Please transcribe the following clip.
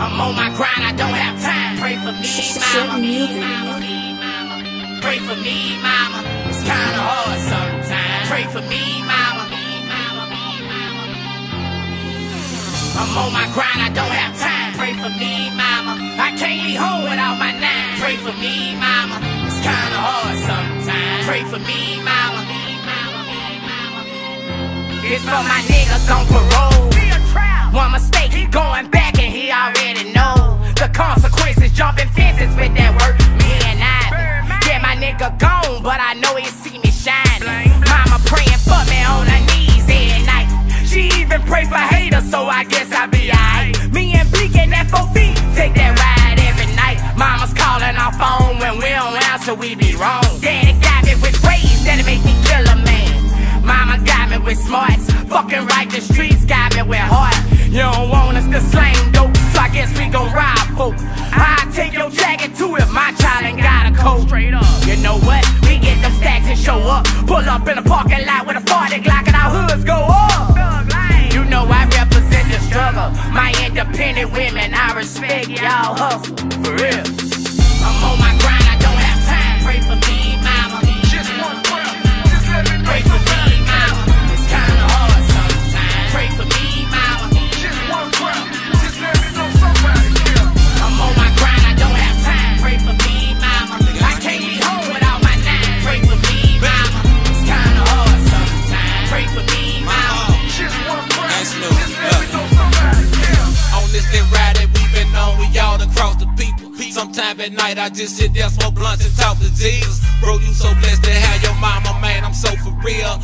I'm on my grind, I don't have time. Pray for me, mama. Pray for me, mama. It's kinda hard sometimes. Pray for me, mama. I'm on my grind, I don't have time. Pray for me, mama. I can't leave home without my nine. Pray for me, mama. It's kinda hard sometimes. Pray for me, mama. It's for my niggas on parole. One mistake, he going back and he already know the consequences. Jumping fences with that work, me and I. Yeah, my nigga gone, but I know he see me shining. Mama praying for me on her knees every night. She even pray for haters, so I guess I'll be alright. Me and Bleak and FOV take that ride every night. Mama's calling our phone when we don't answer, we be wrong. Daddy got me with grades that'll make me kill a man. Mama got me with smarts, fucking right, the streets got me with heart. You don't want us to slang dope, so I guess we gon' rob folk. I'll take your jacket too if my child ain't got a coat. Straight up. You know what? We get them stacks and show up. Pull up in the parking lot with a 40 Glock and our hoods go up. You know I represent the struggle. My independent women, I respect y'all hustle. For real. I'm on my grind, I don't have time. Pray for me, mama. Just one prayer. Just let me pray for me, mama. It's kinda hard sometimes. Pray for me, mama. Just one prayer. Just let me know somebody here. I'm on my grind, I don't have time. Pray for me, mama. I can't leave home without my nine. Pray for me, mama. It's kinda hard sometimes. Pray for me, mama. Just one prayer. Just let me know somebody here. On this little ride that we been on, we all across the people. Sometime at night I just sit there, smoke blunts and talk to Jesus. Bro, you so blessed to have your mama, man, I'm so for real.